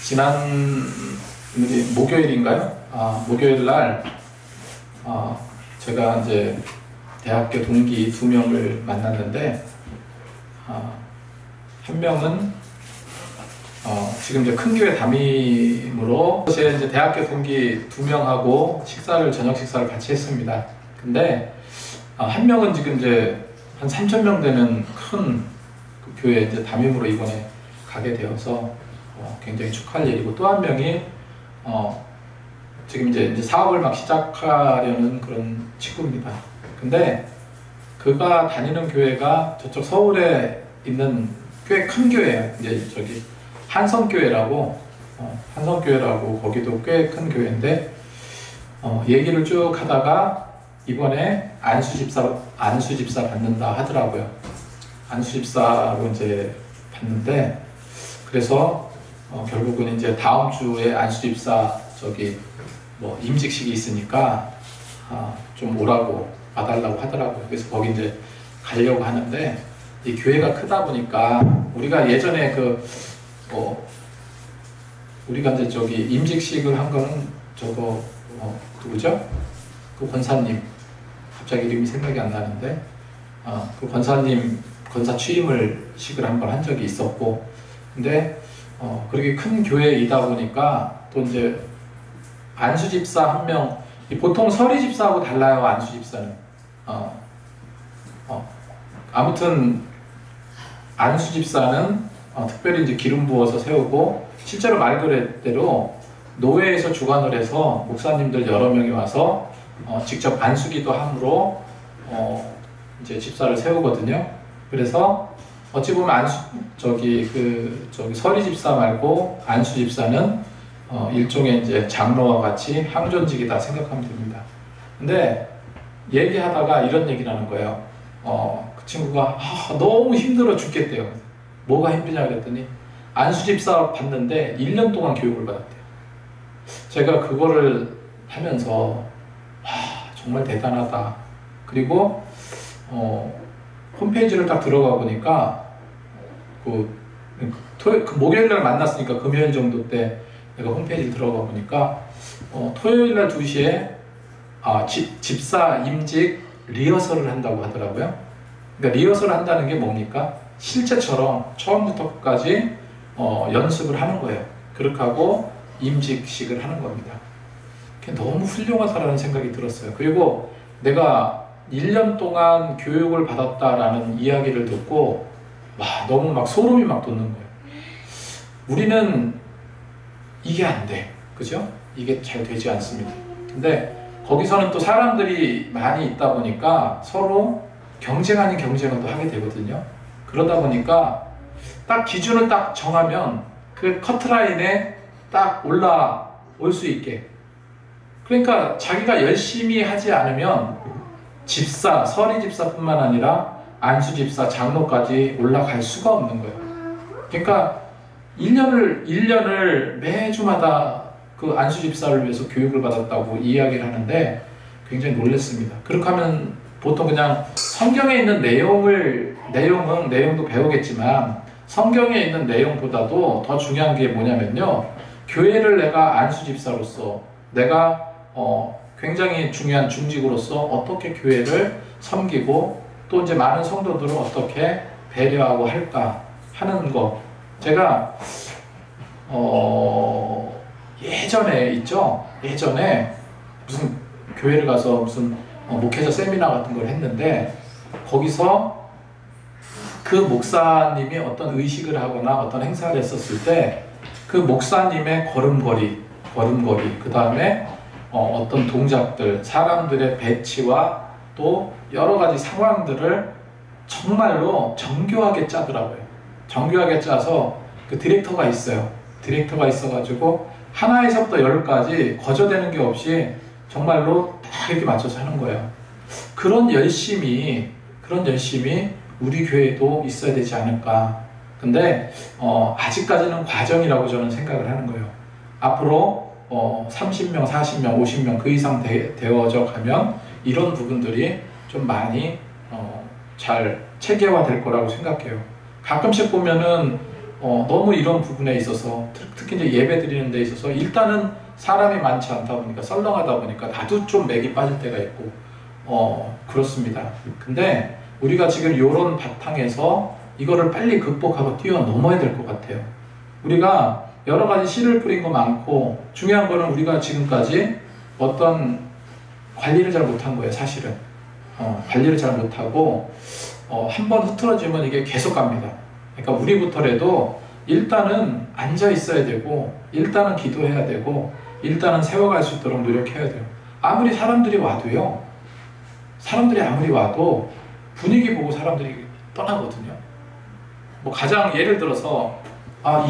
지난 목요일인가요? 목요일 날 제가 이제 대학교 동기 2명을 만났는데 한 명은 지금 이제 큰 교회 담임으로 제 이제 대학교 동기 2명하고 저녁 식사를 같이 했습니다. 근데 한 명은 지금 이제 한 3,000명 되는 큰 그 교회 이제 담임으로 이번에 가게 되어서 굉장히 축하할 일이고, 또 한 명이 지금 이제 사업을 막 시작하려는 그런 친구입니다. 근데 그가 다니는 교회가 저쪽 서울에 있는 꽤 큰 교회예요. 이제 저기 한성교회라고 거기도 꽤 큰 교회인데 얘기를 쭉 하다가 이번에 안수집사 받는다 하더라고요. 안수집사로 이제 받는데, 그래서 결국은 이제 다음 주에 안수집사 뭐 임직식이 있으니까 좀 오라고 와달라고 하더라고요. 그래서 거기 이제 가려고 하는데, 이 교회가 크다 보니까 우리가 예전에 우리가 이제 임직식을 한 거는 누구죠? 그 권사님, 갑자기 이름이 생각이 안 나는데 그 권사님 권사 취임식을 한번 한 적이 있었고, 근데 그렇게 큰 교회이다 보니까 또 이제 안수집사 한 명, 보통 서리집사하고 달라요. 안수집사는 아무튼 안수집사는 특별히 이제 기름 부어서 세우고, 실제로 말 그대로 노회에서 주관을 해서 목사님들 여러 명이 와서 직접 안수기도 함으로 이제 집사를 세우거든요. 그래서 어찌 보면 서리 집사 말고 안수 집사는 일종의 이제 장로와 같이 항존직이다 생각하면 됩니다. 근데 얘기하다가 이런 얘기를 하는 거예요. 그 친구가 너무 힘들어 죽겠대요. 뭐가 힘드냐 그랬더니 안수 집사 받는데 1년 동안 교육을 받았대요. 제가 그거를 하면서 정말 대단하다. 그리고 홈페이지를 딱 들어가 보니까 목요일날 만났으니까 금요일 정도 때 내가 홈페이지를 들어가 보니까 토요일날 2시에 집사 임직 리허설을 한다고 하더라고요. 그러니까 리허설을 한다는 게 뭡니까? 실제처럼 처음부터 끝까지 연습을 하는 거예요. 그렇게 하고 임직식을 하는 겁니다. 그게 너무 훌륭하다라는 생각이 들었어요. 그리고 내가 1년 동안 교육을 받았다라는 이야기를 듣고 너무 막 소름이 막 돋는 거예요. 우리는 이게 안 돼. 그죠? 이게 잘 되지 않습니다. 근데 거기서는 또 사람들이 많이 있다 보니까 서로 경쟁 아닌 경쟁을 또 하게 되거든요. 그러다 보니까 딱 기준을 딱 정하면 그 커트라인에 딱 올라올 수 있게, 그러니까 자기가 열심히 하지 않으면 집사, 서리집사뿐만 아니라 안수집사, 장로까지 올라갈 수가 없는 거예요. 그러니까 1년을 매주마다 그 안수집사를 위해서 교육을 받았다고 이야기를 하는데 굉장히 놀랐습니다. 그렇게 하면 보통 그냥 성경에 있는 내용도 배우겠지만 성경에 있는 내용보다도 더 중요한 게 뭐냐면요, 교회를 내가 안수집사로서 내가 굉장히 중요한 중직으로서 어떻게 교회를 섬기고 또 이제 많은 성도들을 어떻게 배려하고 할까 하는 거. 제가 예전에 무슨 교회를 가서 무슨 목회자 세미나 같은 걸 했는데, 거기서 그 목사님이 어떤 의식을 하거나 어떤 행사를 했었을 때 그 목사님의 걸음걸이, 그 다음에 어떤 동작들, 사람들의 배치와 또 여러 가지 상황들을 정말로 정교하게 짜더라고요. 정교하게 짜서 그 디렉터가 있어요. 디렉터가 있어가지고 하나에서부터 10까지 거저되는 게 없이 정말로 다 이렇게 맞춰서 하는 거예요. 그런 열심이 우리 교회에도 있어야 되지 않을까. 근데 아직까지는 과정이라고 저는 생각을 하는 거예요. 앞으로 30명, 40명, 50명 그 이상 되어져 가면 이런 부분들이 좀 많이 잘 체계화될 거라고 생각해요. 가끔씩 보면은 너무 이런 부분에 있어서 특히 이제 예배 드리는 데 있어서 일단은 사람이 많지 않다 보니까 썰렁하다 보니까 나도 좀 맥이 빠질 때가 있고 그렇습니다. 근데 우리가 지금 이런 바탕에서 이거를 빨리 극복하고 뛰어넘어야 될 것 같아요. 우리가 여러 가지 씨를 뿌린 거 많고 중요한 거는 우리가 지금까지 어떤 관리를 잘 못한 거예요. 사실은 관리를 잘 못하고 한번 흐트러지면 이게 계속 갑니다. 그러니까 우리부터라도 일단은 앉아 있어야 되고 일단은 기도해야 되고 일단은 세워갈 수 있도록 노력해야 돼요. 아무리 사람들이 와도요. 사람들이 아무리 와도 분위기 보고 사람들이 떠나거든요. 뭐 가장 예를 들어서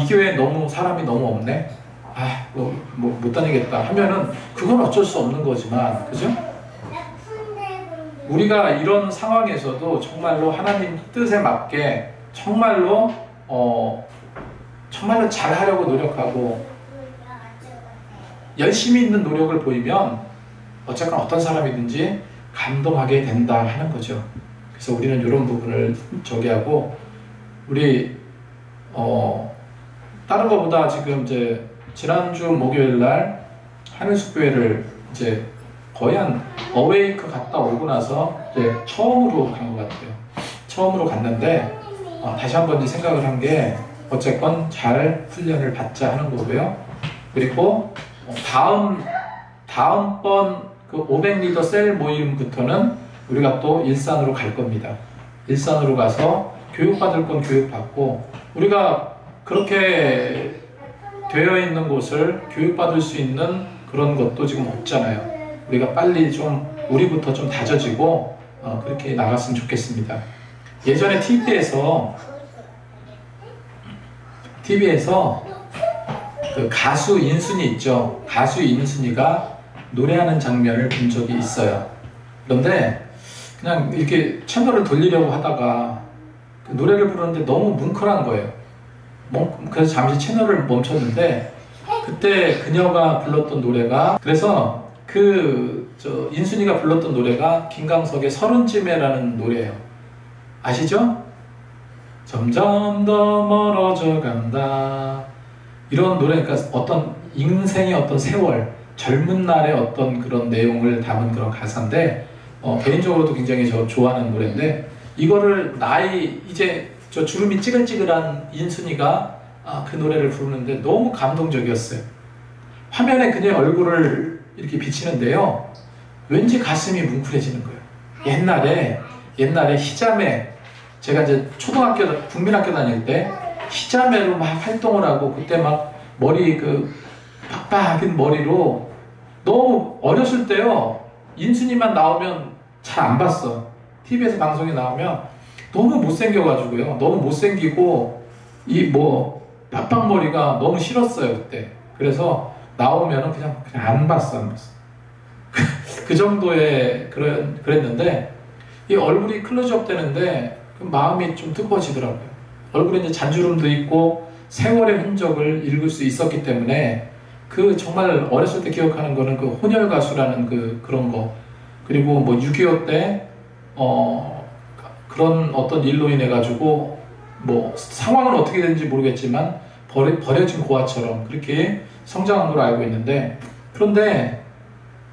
이 교회에 너무 사람이 너무 없네. 못 다니겠다 하면은 그건 어쩔 수 없는 거지만, 그죠? 우리가 이런 상황에서도 정말로 하나님 뜻에 맞게 정말로 잘 하려고 노력하고 열심히 있는 노력을 보이면 어쨌건 어떤 사람이든지 감동하게 된다 하는 거죠. 그래서 우리는 이런 부분을 하고 우리 다른 것보다 지금 이제 지난주 목요일 날 하늘숲교회를 이제 거의 한 어웨이크 갔다 오고 나서 이제 처음으로 간 것 같아요. 처음으로 갔는데 다시 한번 생각을 한 게 어쨌건 잘 훈련을 받자 하는 거고요. 그리고 다음번 그 500리더 셀 모임부터는 우리가 또 일산으로 갈 겁니다. 일산으로 가서 교육받을 건 교육받고, 우리가 그렇게 되어 있는 곳을 교육받을 수 있는 그런 것도 지금 없잖아요. 우리가 빨리 좀 우리부터 좀 다져지고 그렇게 나갔으면 좋겠습니다. 예전에 TV에서 그 가수 인순이 있죠. 가수 인순이가 노래하는 장면을 본 적이 있어요. 그런데 그냥 이렇게 채널을 돌리려고 하다가 그 노래를 부르는데 너무 뭉클한 거예요. 그래서 잠시 채널을 멈췄는데 그때 그녀가 불렀던 노래가, 그래서 인순이가 불렀던 노래가 김광석의 서른쯤에라는 노래예요. 아시죠? 점점 더 멀어져 간다. 이런 노래, 그러니까 어떤 인생의 어떤 세월, 젊은 날의 어떤 그런 내용을 담은 그런 가사인데 개인적으로도 굉장히 저 좋아하는 노래인데, 이거를 이제 저 주름이 찌글찌글한 인순이가 그 노래를 부르는데 너무 감동적이었어요. 화면에 그녀의 얼굴을 이렇게 비치는데요, 왠지 가슴이 뭉클해지는 거예요. 옛날에 희자매, 제가 이제 국민학교 다닐 때 희자매로 막 활동을 하고, 그때 막 머리 빡빡인 머리로, 너무 어렸을 때요, 인순이만 나오면 잘 안 봤어. TV에서 방송에 나오면 너무 못생겨가지고요, 너무 못생기고 빡빡머리가 너무 싫었어요 그때. 그래서 나오면은 그냥 안 봤어. 그 정도의 그랬는데, 이 얼굴이 클로즈업 되는데 마음이 좀 뜨거워지더라고요. 얼굴에 이제 잔주름도 있고 세월의 흔적을 읽을 수 있었기 때문에, 정말 어렸을 때 기억하는 거는 그 혼혈가수라는 그런 거, 그리고 6.25 때 그런 어떤 일로 인해 가지고 상황은 어떻게 되는지 모르겠지만 버려진 고아처럼 그렇게 성장한 걸로 알고 있는데, 그런데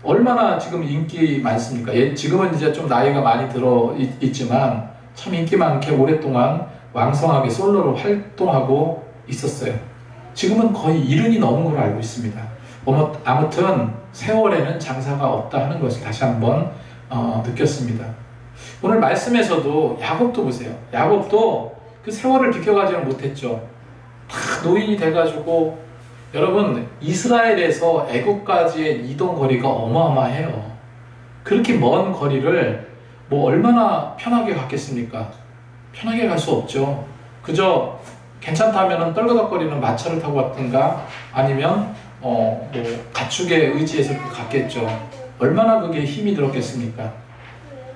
얼마나 지금 인기 많습니까? 지금은 이제 좀 나이가 많이 들어 있지만 참 인기 많게 오랫동안 왕성하게 솔로로 활동하고 있었어요. 지금은 거의 70이 넘은 걸로 알고 있습니다. 아무튼 세월에는 장사가 없다 하는 것을 다시 한번 느꼈습니다. 오늘 말씀에서도 야곱도 보세요. 야곱도 그 세월을 비켜가지는 못했죠. 다 노인이 돼가지고, 여러분, 이스라엘에서 애국까지의 이동 거리가 어마어마해요. 그렇게 먼 거리를 얼마나 편하게 갔겠습니까? 편하게 갈 수 없죠. 그저 괜찮다면 떨거덕거리는 마차를 타고 왔든가 아니면 가축에 의지해서 갔겠죠. 얼마나 그게 힘이 들었겠습니까?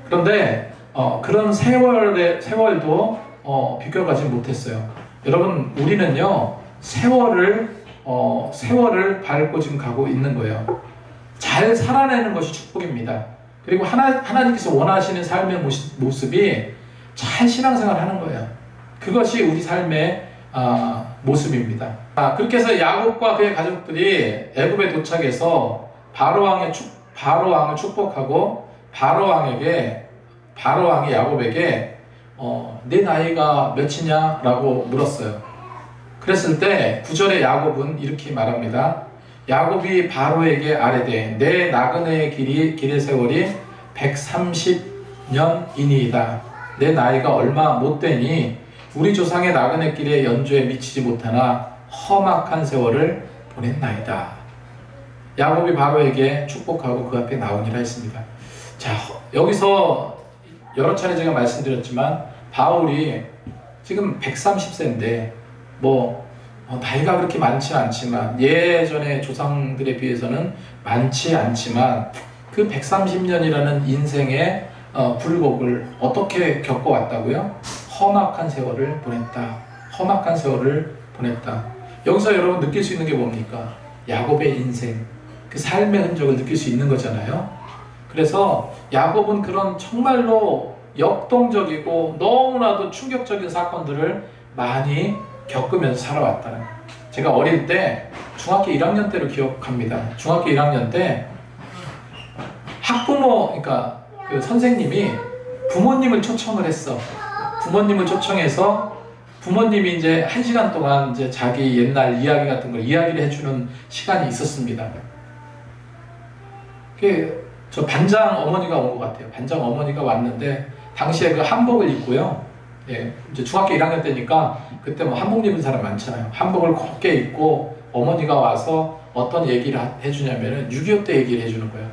그런데 그런 세월도 비껴가지 못했어요. 여러분, 우리는요 세월을 밟고 지금 가고 있는 거예요. 잘 살아내는 것이 축복입니다. 그리고 하나님께서 원하시는 삶의 모습이 잘 신앙생활 하는 거예요. 그것이 우리 삶의 모습입니다. 그렇게 해서 야곱과 그의 가족들이 애굽에 도착해서 바로왕을 축복하고 바로왕이 야곱에게 내 나이가 몇이냐? 라고 물었어요. 그랬을 때 9절에 야곱은 이렇게 말합니다. 야곱이 바로에게 아뢰되 내 나그네의 길의 세월이 130년이니이다. 내 나이가 얼마 못되니 우리 조상의 나그네 길의 연조에 미치지 못하나 험악한 세월을 보냈나이다. 야곱이 바로에게 축복하고 그 앞에 나오니라 했습니다. 자, 여기서 여러 차례 제가 말씀드렸지만 바울이 지금 130세인데 나이가 그렇게 많지는 않지만 예전의 조상들에 비해서는 많지 않지만 그 130년이라는 인생의 굴곡을 어떻게 겪어왔다고요? 험악한 세월을 보냈다. 험악한 세월을 보냈다. 여기서 여러분 느낄 수 있는 게 뭡니까? 야곱의 인생, 그 삶의 흔적을 느낄 수 있는 거잖아요. 그래서 야곱은 그런 정말로 역동적이고 너무나도 충격적인 사건들을 많이 겪으면서 살아왔다는 거예요. 제가 어릴 때 중학교 1학년 때로 기억합니다. 중학교 1학년 때 그러니까 그 선생님이 부모님을 초청을 했어. 부모님을 초청해서 부모님이 이제 1시간 동안 이제 자기 옛날 이야기 같은 걸 이야기를 해주는 시간이 있었습니다. 저 반장 어머니가 온 것 같아요. 반장 어머니가 왔는데 당시에 그 한복을 입고요. 예, 이제 중학교 1학년 때니까 그때 뭐 한복 입은 사람 많잖아요. 한복을 곱게 입고 어머니가 와서 어떤 얘기를 해주냐면은 6.25 때 얘기를 해주는 거예요.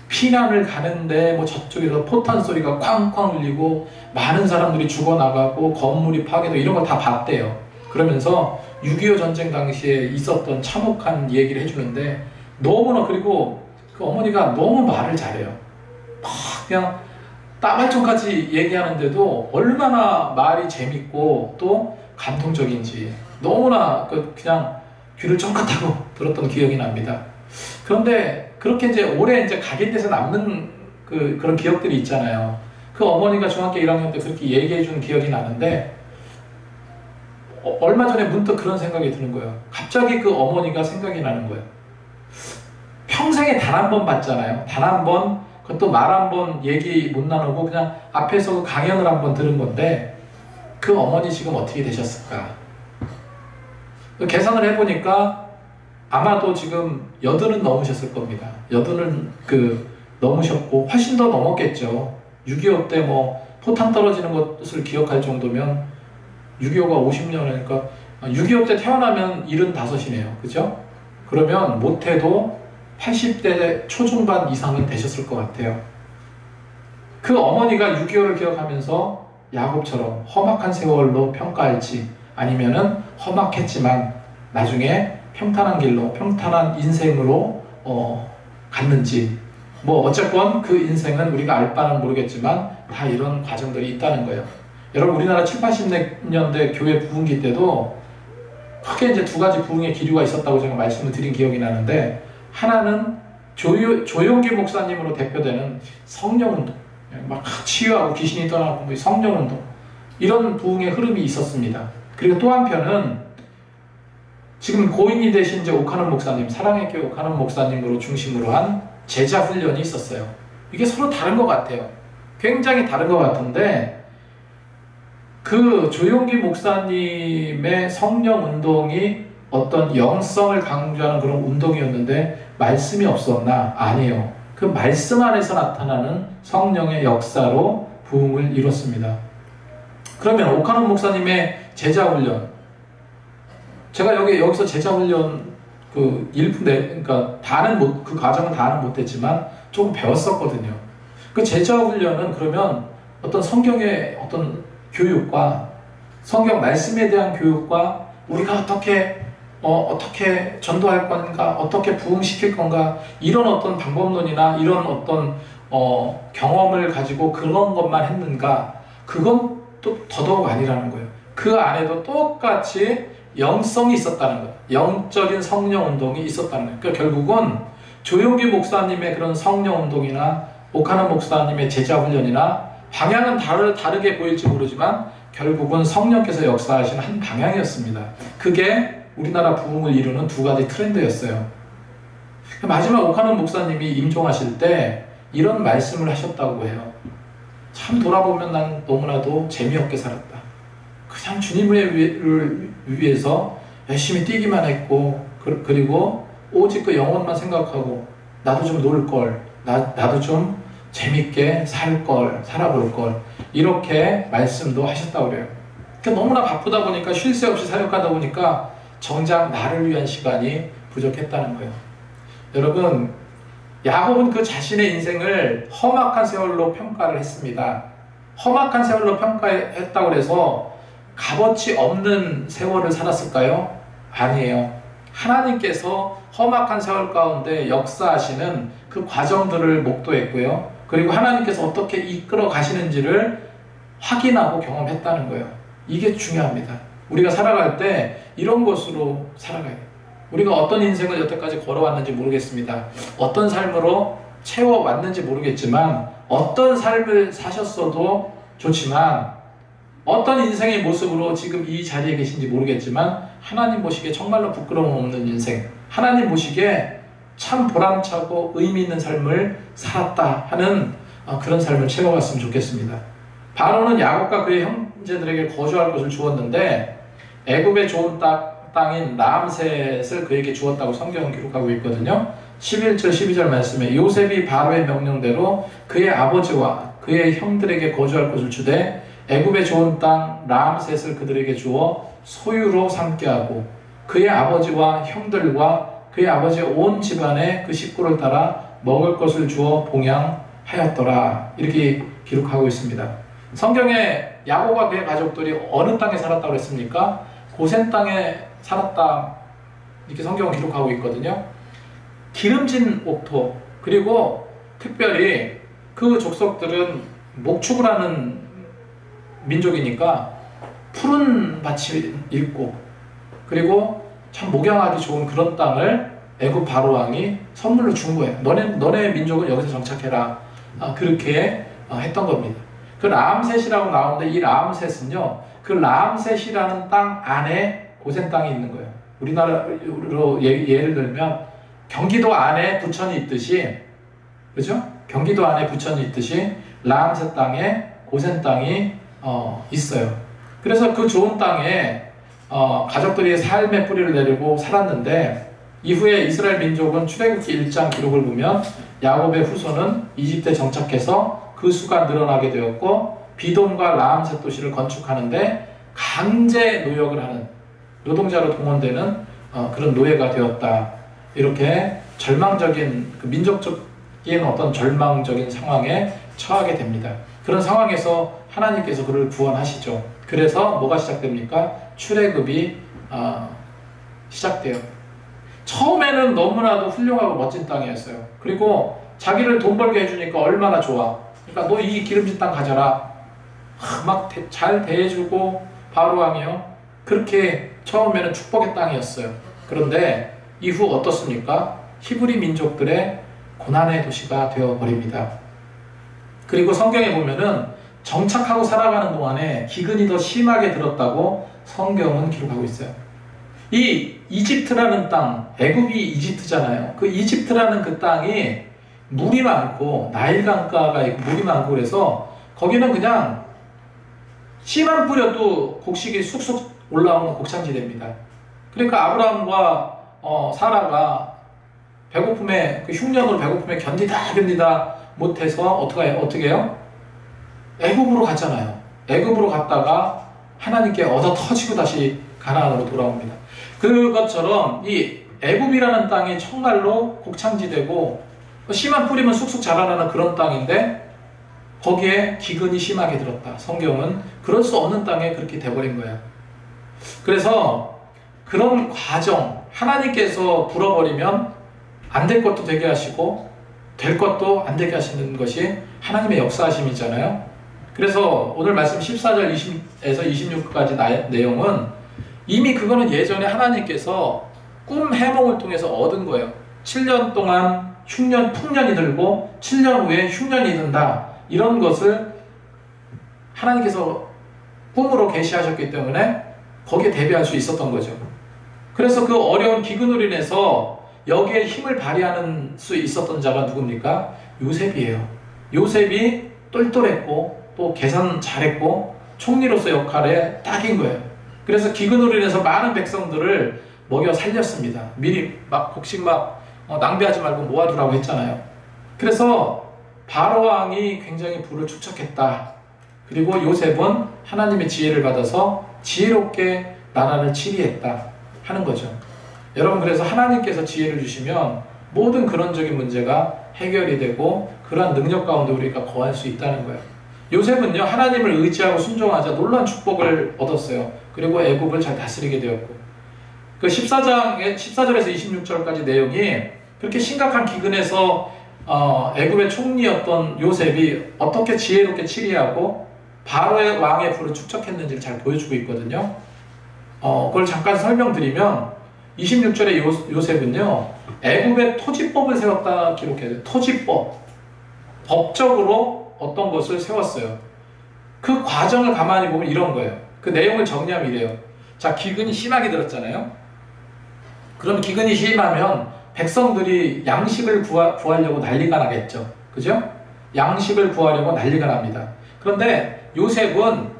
피난을 가는데 저쪽에서 포탄 소리가 쾅쾅 울리고 많은 사람들이 죽어나가고 건물이 파괴되고 이런 거 다 봤대요. 그러면서 6.25 전쟁 당시에 있었던 참혹한 얘기를 해주는데 너무나, 그리고 그 어머니가 너무 말을 잘해요. 그냥 따발총까지 얘기하는데도 얼마나 말이 재밌고 또 감동적인지 너무나 그냥 귀를 쫑긋하고 들었던 기억이 납니다. 그런데 그렇게 이제 오래 이제 각인돼서 남는 그런 기억들이 있잖아요. 그 어머니가 중학교 1학년 때 그렇게 얘기해 준 기억이 나는데 얼마 전에 문득 그런 생각이 드는 거예요. 갑자기 그 어머니가 생각이 나는 거예요. 평생에 단 한 번 봤잖아요. 단 한 번, 그것도 말 한 번 얘기 못 나누고 그냥 앞에서 그 강연을 한 번 들은 건데 그 어머니 지금 어떻게 되셨을까? 계산을 해보니까 아마도 지금 80은 넘으셨을 겁니다. 80은 넘으셨고 훨씬 더 넘었겠죠. 6.25 때 포탄 떨어지는 것을 기억할 정도면 6.25가 50년이니까 6.25 때 태어나면 75이네요. 그죠? 그러면 못해도 80대 초중반 이상은 되셨을 것 같아요. 그 어머니가 6.25를 기억하면서 야곱처럼 험악한 세월로 평가할지 아니면은 험악했지만 나중에 평탄한 길로 평탄한 인생으로 갔는지 어쨌건 그 인생은 우리가 알 바는 모르겠지만 다 이런 과정들이 있다는 거예요. 여러분 우리나라 7, 80년대 교회 부흥기 때도 크게 이제 두 가지 부흥의 기류가 있었다고 제가 말씀을 드린 기억이 나는데 하나는 조용기 목사님으로 대표되는 성령운동, 막 치유하고 귀신이 떠나고 성령운동 이런 부흥의 흐름이 있었습니다. 그리고 또 한편은 지금 고인이 되신 이제 오카는 목사님, 사랑의 교회 오카는 목사님으로 중심으로 한 제자 훈련이 있었어요. 이게 서로 다른 것 같아요. 굉장히 다른 것 같은데 그 조용기 목사님의 성령 운동이 어떤 영성을 강조하는 그런 운동이었는데 말씀이 없었나? 아니에요. 그 말씀 안에서 나타나는 성령의 역사로 부흥을 이뤘습니다. 그러면 오카는 목사님의 제자 훈련, 제가 여기서 제자 훈련 그러니까 그 과정은 다는 못했지만 조금 배웠었거든요. 그 제자 훈련은 그러면 어떤 성경의 어떤 교육과 성경 말씀에 대한 교육과 우리가 어떻게 전도할 건가, 어떻게 부흥시킬 건가 이런 어떤 방법론이나 이런 어떤 경험을 가지고 그런 것만 했는가, 그건 또 더더욱 아니라는 거예요. 그 안에도 똑같이 영성이 있었다는 거예요. 영적인 성령운동이 있었다는 거예요. 그러니까 결국은 조용기 목사님의 그런 성령운동이나 오카는 목사님의 제자훈련이나 방향은 다르게 보일지 모르지만 결국은 성령께서 역사하신 한 방향이었습니다. 그게 우리나라 부흥을 이루는 두 가지 트렌드였어요. 마지막 오카노 목사님이 임종하실 때 이런 말씀을 하셨다고 해요. 참 돌아보면 난 너무나도 재미없게 살았다. 그냥 주님을 위해서 열심히 뛰기만 했고, 그리고 오직 그 영혼만 생각하고 나도 좀 놀걸, 나도 좀 재밌게 살아볼걸, 이렇게 말씀도 하셨다고 그래요. 그러니까 너무나 바쁘다 보니까 쉴 새 없이 사역하다 보니까 정작 나를 위한 시간이 부족했다는 거예요. 여러분, 야곱은 그 자신의 인생을 험악한 세월로 평가를 했습니다. 험악한 세월로 평가했다고 해서 값어치 없는 세월을 살았을까요? 아니에요. 하나님께서 험악한 세월 가운데 역사하시는 그 과정들을 목도했고요. 그리고 하나님께서 어떻게 이끌어 가시는지를 확인하고 경험했다는 거예요. 이게 중요합니다. 우리가 살아갈 때 이런 것으로 살아가야 돼요. 우리가 어떤 인생을 여태까지 걸어왔는지 모르겠습니다. 어떤 삶으로 채워왔는지 모르겠지만, 어떤 삶을 사셨어도 좋지만, 어떤 인생의 모습으로 지금 이 자리에 계신지 모르겠지만, 하나님 보시기에 정말로 부끄러움 없는 인생, 하나님 보시기에 참 보람차고 의미 있는 삶을 살았다 하는 그런 삶을 채워갔으면 좋겠습니다. 바로는 야곱과 그의 형제들에게 거주할 것을 주었는데, 애굽의 좋은 땅인 라암셋을 그에게 주었다고 성경은 기록하고 있거든요. 11절 12절 말씀에 요셉이 바로의 명령대로 그의 아버지와 그의 형들에게 거주할 것을 주되 애굽의 좋은 땅 라암셋을 그들에게 주어 소유로 삼게 하고 그의 아버지와 형들과 그의 아버지의 온 집안에 그 식구를 따라 먹을 것을 주어 봉양하였더라. 이렇게 기록하고 있습니다. 성경에 야곱과 그의 가족들이 어느 땅에 살았다고 했습니까? 고센 땅에 살았다, 이렇게 성경은 기록하고 있거든요. 기름진 옥토, 그리고 특별히 그 족속들은 목축을 하는 민족이니까 푸른 밭이 있고, 그리고 참 목양하기 좋은 그런 땅을 애굽 바로 왕이 선물로 준 거예요. 너네 민족은 여기서 정착해라. 그렇게 했던 겁니다. 그 라암셋이라고 나오는데, 이 라암셋은요, 그 라암셋이라는 땅 안에 고센 땅이 있는 거예요. 우리나라로 예를 들면 경기도 안에 부천이 있듯이, 그죠? 경기도 안에 부천이 있듯이 라암셋 땅에 고센 땅이 있어요. 그래서 그 좋은 땅에 가족들이 삶의 뿌리를 내리고 살았는데, 이후에 이스라엘 민족은 출애굽기 1장 기록을 보면 야곱의 후손은 이집트에 정착해서 그 수가 늘어나게 되었고, 비돔과 라암셋 도시를 건축하는데 강제 노역을 하는, 노동자로 동원되는 그런 노예가 되었다. 이렇게 절망적인, 민족적인 어떤 절망적인 상황에 처하게 됩니다. 그런 상황에서 하나님께서 그를 구원하시죠. 그래서 뭐가 시작됩니까? 출애굽이 시작돼요. 처음에는 너무나도 훌륭하고 멋진 땅이었어요. 그리고 자기를 돈 벌게 해주니까 얼마나 좋아. 그러니까 너 이 기름진 땅 가져라. 막 잘 대해주고, 바로 왕이요, 그렇게 처음에는 축복의 땅이었어요. 그런데 이후 어떻습니까? 히브리 민족들의 고난의 도시가 되어버립니다. 그리고 성경에 보면은 정착하고 살아가는 동안에 기근이 더 심하게 들었다고 성경은 기록하고 있어요. 이 이집트라는 땅, 애굽이 이집트잖아요. 그 이집트라는 그 땅이 물이 많고 나일강가가 있고 물이 많고, 그래서 거기는 그냥 씨만 뿌려도 곡식이 쑥쑥 올라오는 곡창지대입니다. 그러니까 아브라함과 사라가 배고픔에, 그 흉년으로 배고픔에 견디다 못해서 어떻게 해요? 애굽으로 갔잖아요. 애굽으로 갔다가 하나님께 얻어 터지고 다시 가나안으로 돌아옵니다. 그것처럼 이 애굽이라는 땅이 정말로 곡창지대고 씨만 뿌리면 쑥쑥 자라나는 그런 땅인데, 거기에 기근이 심하게 들었다. 성경은 그럴 수 없는 땅에 그렇게 돼버린 거야. 그래서 그런 과정, 하나님께서 불어버리면 안 될 것도 되게 하시고 될 것도 안 되게 하시는 것이 하나님의 역사하심이잖아요. 그래서 오늘 말씀 14절 20에서 26까지 내용은 이미 그거는 예전에 하나님께서 꿈 해몽을 통해서 얻은 거예요. 7년 동안 흉년, 풍년이 들고 7년 후에 흉년이 든다. 이런 것을 하나님께서 꿈으로 계시하셨기 때문에 거기에 대비할 수 있었던 거죠. 그래서 그 어려운 기근으로 인해서 여기에 힘을 발휘하는 수 있었던 자가 누굽니까? 요셉이에요. 요셉이 똘똘했고 또 계산 잘했고 총리로서 역할에 딱인 거예요. 그래서 기근으로 인해서 많은 백성들을 먹여 살렸습니다. 미리 막 곡식 낭비하지 말고 모아두라고 했잖아요. 그래서 바로 왕이 굉장히 부를 축적했다. 그리고 요셉은 하나님의 지혜를 받아서 지혜롭게 나라를 치리했다 하는 거죠. 여러분, 그래서 하나님께서 지혜를 주시면 모든 근원적인 문제가 해결이 되고 그러한 능력 가운데 우리가 거할 수 있다는 거예요. 요셉은요, 하나님을 의지하고 순종하자 놀라운 축복을 얻었어요. 그리고 애굽을 잘 다스리게 되었고, 그 14절에서 26절까지 내용이 그렇게 심각한 기근에서 애굽의 총리였던 요셉이 어떻게 지혜롭게 치리하고 바로의 왕의 부를 축적했는지를 잘 보여주고 있거든요. 그걸 잠깐 설명드리면 26절에 요셉은요, 애굽의 토지법을 세웠다 기록해요. 토지법. 법적으로 어떤 것을 세웠어요. 그 과정을 가만히 보면 이런 거예요. 그 내용을 정리하면 이래요. 자, 기근이 심하게 들었잖아요. 그럼 기근이 심하면 백성들이 양식을 구하려고 난리가 나겠죠. 그죠? 양식을 구하려고 난리가 납니다. 그런데 요셉은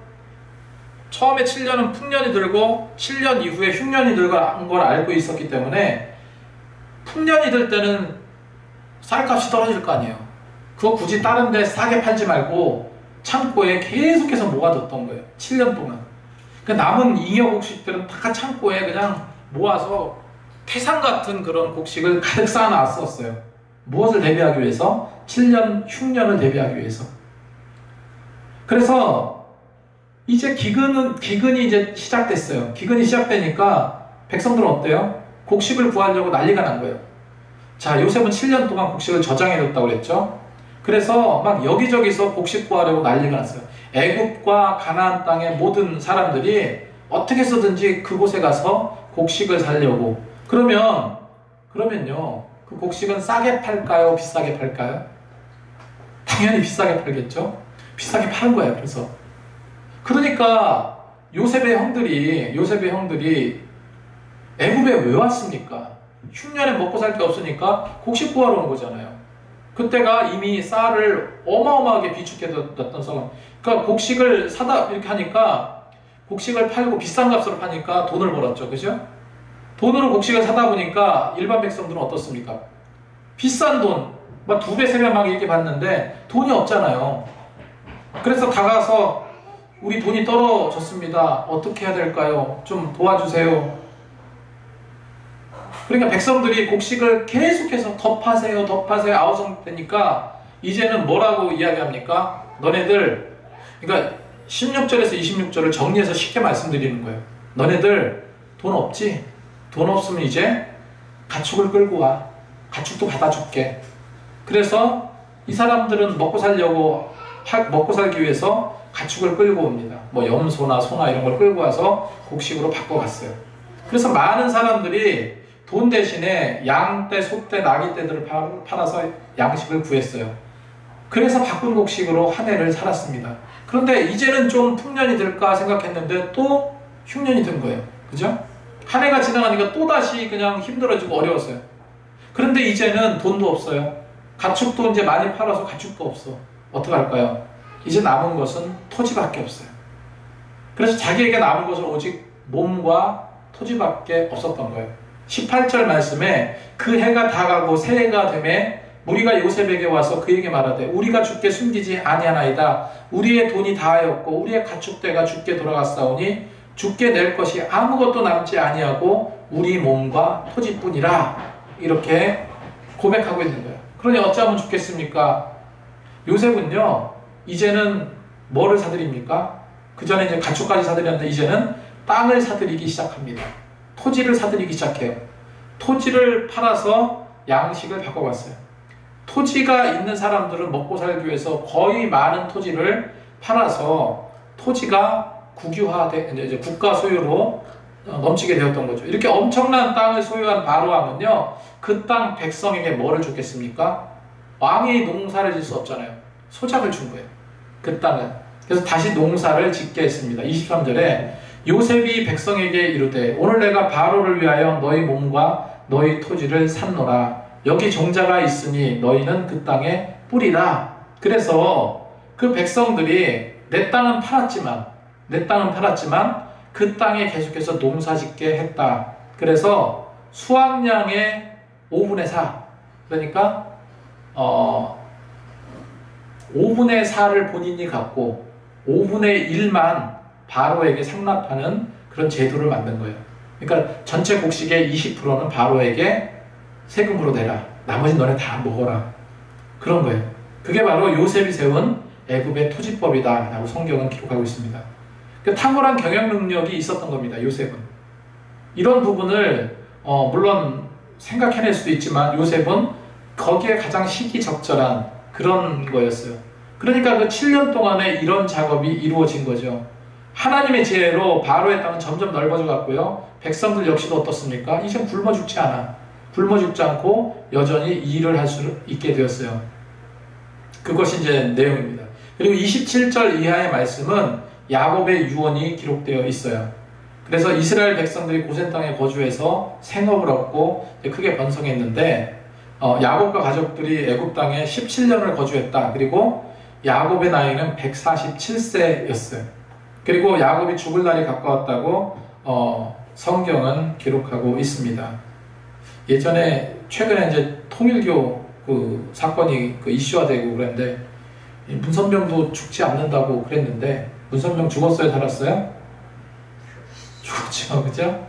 처음에 7년은 풍년이 들고 7년 이후에 흉년이 들고 걸 알고 있었기 때문에 풍년이 들 때는 쌀값이 떨어질 거 아니에요. 그거 굳이 다른 데 싸게 팔지 말고 창고에 계속해서 모아뒀던 거예요. 7년 동안. 그 남은 잉여 곡식들은 다 창고에 그냥 모아서 태산 같은 그런 곡식을 가득 쌓아놨었어요. 무엇을 대비하기 위해서? 7년 흉년을 대비하기 위해서. 그래서 이제 기근이 이제 시작됐어요. 기근이 시작되니까 백성들은 어때요? 곡식을 구하려고 난리가 난 거예요. 자, 요셉은 7년 동안 곡식을 저장해뒀다고 그랬죠. 그래서 막 여기저기서 곡식 구하려고 난리가 났어요. 애굽과 가나안 땅의 모든 사람들이 어떻게 해서든지 그곳에 가서 곡식을 사려고. 그러면요, 그 곡식은 싸게 팔까요? 비싸게 팔까요? 당연히 비싸게 팔겠죠. 비싸게 파는 거예요. 그러니까 요셉의 형들이 애굽에 왜 왔습니까? 흉년에 먹고 살 게 없으니까 곡식 구하러 온 거잖아요. 그때가 이미 쌀을 어마어마하게 비축해뒀던 상황. 그러니까 곡식을 사다 이렇게 하니까 곡식을 팔고 비싼 값으로 파니까 돈을 벌었죠. 그죠? 돈으로 곡식을 사다 보니까 일반 백성들은 어떻습니까? 비싼 돈, 막 2배, 3배 막 이렇게 받는데 돈이 없잖아요. 그래서 다가서 우리 돈이 떨어졌습니다. 어떻게 해야 될까요? 좀 도와주세요. 그러니까 백성들이 곡식을 계속해서 더 파세요, 아우성되니까 이제는 뭐라고 이야기합니까? 너네들, 그러니까 16절에서 26절을 정리해서 쉽게 말씀드리는 거예요. 너네들 돈 없지? 돈 없으면 이제 가축을 끌고 와. 가축도 받아줄게. 그래서 이 사람들은 먹고 살기 위해서 가축을 끌고 옵니다. 뭐 염소나 소나 이런 걸 끌고 와서 곡식으로 바꿔갔어요. 그래서 많은 사람들이 돈 대신에 양떼, 소떼, 나귀떼들을 팔아서 양식을 구했어요. 그래서 바꾼 곡식으로 한 해를 살았습니다. 그런데 이제는 좀 풍년이 들까 생각했는데 또 흉년이 든 거예요. 그죠? 한 해가 지나가니까 또다시 그냥 힘들어지고 어려웠어요. 그런데 이제는 돈도 없어요. 가축도 이제 많이 팔아서 가축도 없어. 어떡할까요? 이제 남은 것은 토지밖에 없어요. 그래서 자기에게 남은 것은 오직 몸과 토지밖에 없었던 거예요. 18절 말씀에 그 해가 다가고 새해가 되매 무리가 요셉에게 와서 그에게 말하되 우리가 주께 숨기지 아니하나이다. 우리의 돈이 다하였고 우리의 가축대가 주께 돌아갔사오니 주께 낼 것이 아무것도 남지 아니하고 우리 몸과 토지뿐이라. 이렇게 고백하고 있는 거예요. 그러니 어찌하면 좋겠습니까? 요셉은요, 이제는 뭐를 사드립니까? 그 전에 이제 가축까지 사드렸는데 이제는 땅을 사들이기 시작합니다. 토지를 사들이기 시작해요. 토지를 팔아서 양식을 바꿔갔어요. 토지가 있는 사람들은 먹고 살기 위해서 거의 많은 토지를 팔아서 토지가 이제 국가 소유로 넘치게 되었던 거죠. 이렇게 엄청난 땅을 소유한 바로왕은요, 그 땅 백성에게 뭐를 줬겠습니까? 왕이 농사를 질 수 없잖아요. 소작을 준 거예요. 그 땅은. 그래서 다시 농사를 짓게 했습니다. 23절에 요셉이 백성에게 이르되 오늘 내가 바로를 위하여 너희 몸과 너희 토지를 샀노라. 여기 종자가 있으니 너희는 그 땅에 뿌리라. 그래서 그 백성들이 내 땅은 팔았지만 그 땅에 계속해서 농사 짓게 했다. 그래서 수확량의 5분의 4, 그러니까 5분의 4를 본인이 갖고 5분의 1만 바로에게 상납하는 그런 제도를 만든 거예요. 그러니까 전체 곡식의 20%는 바로에게 세금으로 내라. 나머지 너네 다 먹어라. 그런 거예요. 그게 바로 요셉이 세운 애굽의 토지법이다 라고 성경은 기록하고 있습니다. 그 탁월한 경영 능력이 있었던 겁니다. 요셉은. 이런 부분을 물론 생각해낼 수도 있지만 요셉은 거기에 가장 시기적절한 그런 거였어요. 그러니까 그 7년 동안에 이런 작업이 이루어진 거죠. 하나님의 지혜로 바로의 땅은 점점 넓어져 갔고요. 백성들 역시도 어떻습니까? 이제 굶어 죽지 않아. 굶어 죽지 않고 여전히 일을 할 수 있게 되었어요. 그것이 이제 내용입니다. 그리고 27절 이하의 말씀은 야곱의 유언이 기록되어 있어요. 그래서 이스라엘 백성들이 고센 땅에 거주해서 생업을 얻고 크게 번성했는데 야곱과 가족들이 애굽 땅에 17년을 거주했다. 그리고 야곱의 나이는 147세였어요. 그리고 야곱이 죽을 날이 가까웠다고 성경은 기록하고 있습니다. 예전에 최근에 이제 통일교 그 사건이 그 이슈화되고 그랬는데 문선명도 죽지 않는다고 그랬는데 문선명 죽었어요, 살았어요? 죽었죠, 그죠?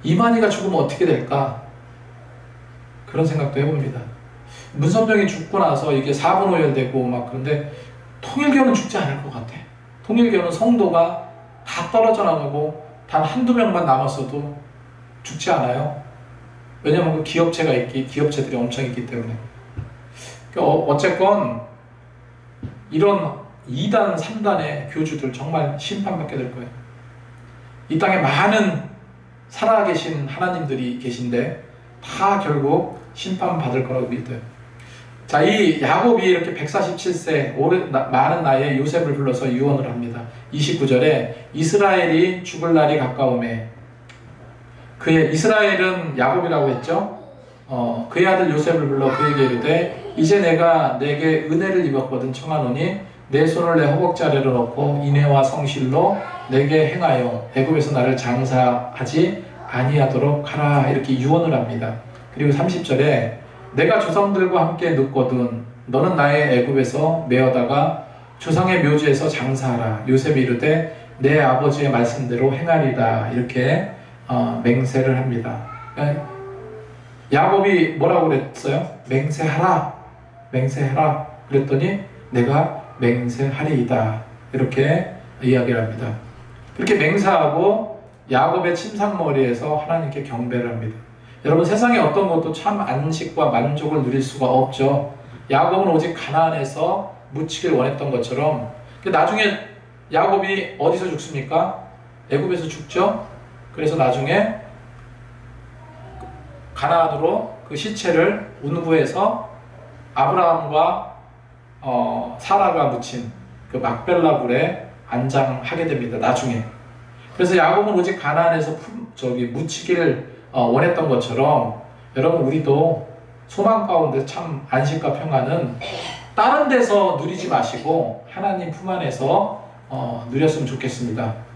이만희가 죽으면 어떻게 될까? 그런 생각도 해봅니다. 문선명이 죽고 나서 이게 4분 오열되고 막 그런데 통일교는 죽지 않을 것 같아. 통일교는 성도가 다 떨어져 나가고 단 한두 명만 남았어도 죽지 않아요. 왜냐면 그 기업체들이 엄청 있기 때문에. 어쨌건 이런 2단, 3단의 교주들 정말 심판받게 될 거예요. 이 땅에 많은 살아계신 하나님들이 계신데 다 결국 심판받을 거라고 믿어요. 자, 이 야곱이 이렇게 147세 많은 나이에 요셉을 불러서 유언을 합니다. 29절에 이스라엘이 죽을 날이 가까우매 그의 이스라엘은 야곱이라고 했죠. 그의 아들 요셉을 불러 그에게 이르되 이제 내가 내게 은혜를 입었거든 청하노니 내 손을 내 허벅지 아래로 넣고 인애와 성실로 내게 행하여 애굽에서 나를 장사하지 아니하도록 하라. 이렇게 유언을 합니다. 그리고 30절에 내가 조상들과 함께 눕거든 너는 나의 애굽에서 메어다가 조상의 묘지에서 장사하라. 요셉이 이르되 내 아버지의 말씀대로 행하리다. 이렇게 맹세를 합니다. 야곱이 뭐라고 그랬어요? 맹세하라. 그랬더니 내가 맹세하리이다. 이렇게 이야기를 합니다. 그렇게 맹세하고 야곱의 침상머리에서 하나님께 경배를 합니다. 여러분, 세상에 어떤 것도 참 안식과 만족을 누릴 수가 없죠. 야곱은 오직 가나안에서 묻히길 원했던 것처럼 나중에 야곱이 어디서 죽습니까? 애굽에서 죽죠. 그래서 나중에 가나안으로 그 시체를 운구해서 아브라함과 사라가 묻힌 그 막벨라 굴에 안장하게 됩니다. 나중에. 그래서 야곱은 오직 가나안에서 묻히기를 원했던 것처럼 여러분, 우리도 소망 가운데 참 안식과 평안은 다른 데서 누리지 마시고 하나님 품 안에서 누렸으면 좋겠습니다.